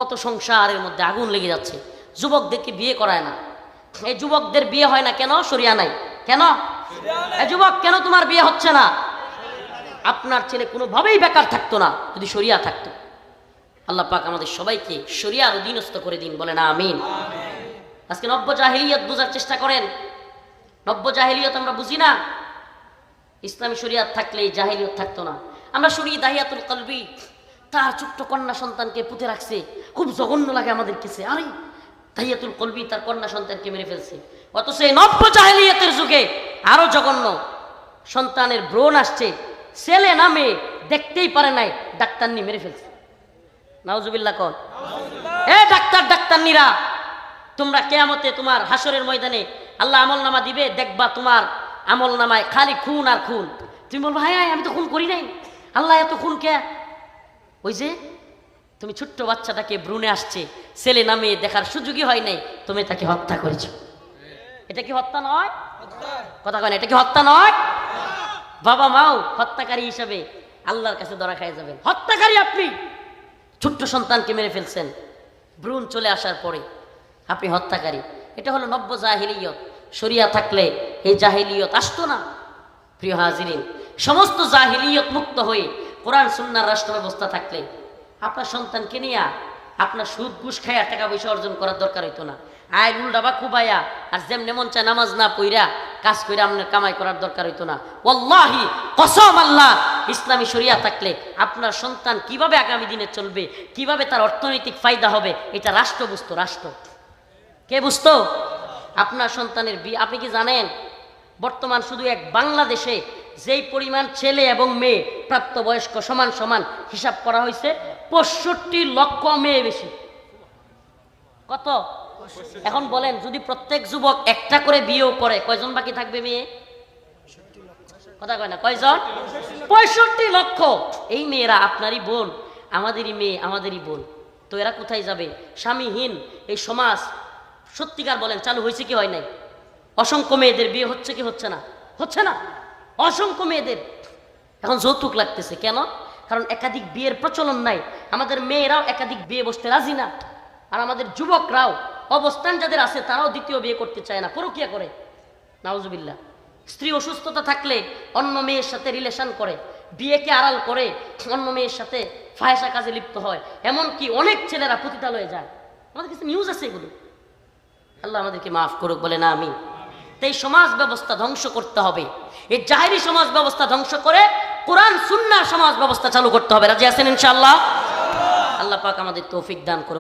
কত সংসারের মধ্যে আগুন লেগে যাচ্ছে, যুবকদেরকে বিয়ে করায় না। এই যুবকদের বিয়ে হয় না কেন? শরিয়া নাই। কেন এই যুবক, কেন তোমার বিয়ে হচ্ছে না? আপনার ছেলে কোনোভাবেই বেকার থাকতো না যদি শরিয়া থাকতো। আল্লাহ পাক আমাদের সবাইকে শরিয়ার অধীনস্থ করে দিন, বলে না আমিন। আজকে নব্য জাহিলিয়ত বোঝার চেষ্টা করেন। নব্য জাহিলিয়ত আমরা বুঝি না। ইসলামী শরিয়াত থাকলে এই জাহিলিয়ত থাকতো না। আমরা শুনি দাহিয়াতুল কলবি তার ছোট্ট কন্যা সন্তানকে পুঁতে রাখছে, খুব জঘন্য লাগে আমাদের কাছে। আরে দাহিয়াতুল কলবি তার কন্যা সন্তানকে মেরে ফেলছে, অথচ এই নব্য জাহিলিয়তের যুগে আরো জঘন্য। সন্তানের ব্রণ আসছে, ছেলে নামে দেখতেই পারে নাই, ডাক্তারনি মেরে ফেলছে। নাউজুবিল্লাহ কন। এ ডাক্তারনিরা, তোমরা কিয়ামতে তোমার হাসরের ময়দানে আল্লাহ আমল নামা দিবে, দেখবা তোমার আমল নামায় খালি খুন আর খুন। তুমি বলবো হায় হায়, আমি তো খুন করি নাই, আল্লাহ এত খুন কে? ওই যে তুমি ছোট্ট বাচ্চাটাকে ভ্রূণে আসছে, ছেলে নামে দেখার সুযোগই হয় নাই, তুমি তাকে হত্যা করেছো। এটা কি হত্যা নয়? কথা কয় না, এটা কি হত্যা নয়? বাবা মাও হত্যাকারী হিসাবে আল্লাহর কাছে ধরা খাই যাবেন। হত্যাকারী আপনি, ছোট্ট সন্তানকে মেরে ফেলছেন, ভ্রূণ চলে আসার পরে আপনি হত্যাকারী। এটা হলো নব্য জাহিলিয়ত। শরিয়া থাকলে এই জাহিলিয়ত আসতো না। প্রিয় হাজিরিন, সমস্ত জাহিলিয়ত মুক্ত হয়ে কোরআন সুন্নাহর রাষ্ট্র ব্যবস্থা থাকলে আপনার সন্তানকে নিয়ে আপনার সুদ ঘুষ খাইয়া টাকা পয়সা অর্জন করার দরকার হইতো না। আয় উল্ডাবা খুবাইয়া আর যেমন মন চায় নামাজ না পইরা কাজ কইরা আপনার কামাই করার দরকার হইতো না। ওয়াল্লাহি কসম আল্লাহ, ইসলামী শরিয়া থাকলে আপনার সন্তান কিভাবে আগামী দিনে চলবে, কিভাবে তার অর্থনৈতিক ফায়দা হবে, এটা রাষ্ট্র বুঝতো। রাষ্ট্র কে বুঝতো? আপনার সন্তানের বিয়ে। আপনি কি জানেন বর্তমান শুধু এক বাংলাদেশে যেই পরিমাণ ছেলে এবং মেয়ে প্রাপ্তবয়স্ক সমান সমান হিসাব করা হয়েছে, 65 লক্ষ মেয়ে বেশি। কত? এখন বলেন, যদি প্রত্যেক যুবক একটা করে বিয়েও করে, কয়জন বাকি থাকবে মেয়ে? কথা কয় না, কয়জন? 65 লক্ষ। এই মেয়েরা আপনারই বোন, আমাদেরই মেয়ে, আমাদেরই বোন। তো এরা কোথায় যাবে? স্বামীহীন এই সমাজ সত্যিকার বলেন চালু হয়েছে কি হয় নাই? অসংখ্য মেয়েদের বিয়ে হচ্ছে কি হচ্ছে না? হচ্ছে না। অসংখ্য মেয়েদের এখন যৌতুক লাগতেছে। কেন? কারণ একাধিক বিয়ের প্রচলন নাই। আমাদের মেয়েরাও একাধিক বিয়ে বসতে রাজি না, আর আমাদের যুবকরাও অবস্থান যাদের আছে তারাও দ্বিতীয় বিয়ে করতে চায় না, পরকিয়া করে। নাউজুবিল্লাহ। স্ত্রী অসুস্থতা থাকলে অন্য মেয়ের সাথে রিলেশন করে, বিয়েকে আড়াল করে অন্য মেয়ের সাথে ফাহেসা কাজে লিপ্ত হয়। এমনকি অনেক ছেলেরা পতিতালয়ে যায়। আমাদের কাছে নিউজ আছে এগুলো। আল্লাহ আমাদেরকে মাফ করুক, বলে না আমি। এই সমাজ ব্যবস্থা ধ্বংস করতে হবে। এই জাহেরি সমাজ ব্যবস্থা ধ্বংস করে কোরআন সুন্নাহর সমাজ ব্যবস্থা চালু করতে হবে। রাজি আছেন ইনশাআল্লাহ? আল্লাহ পাক আমাদের তৌফিক দান করুন।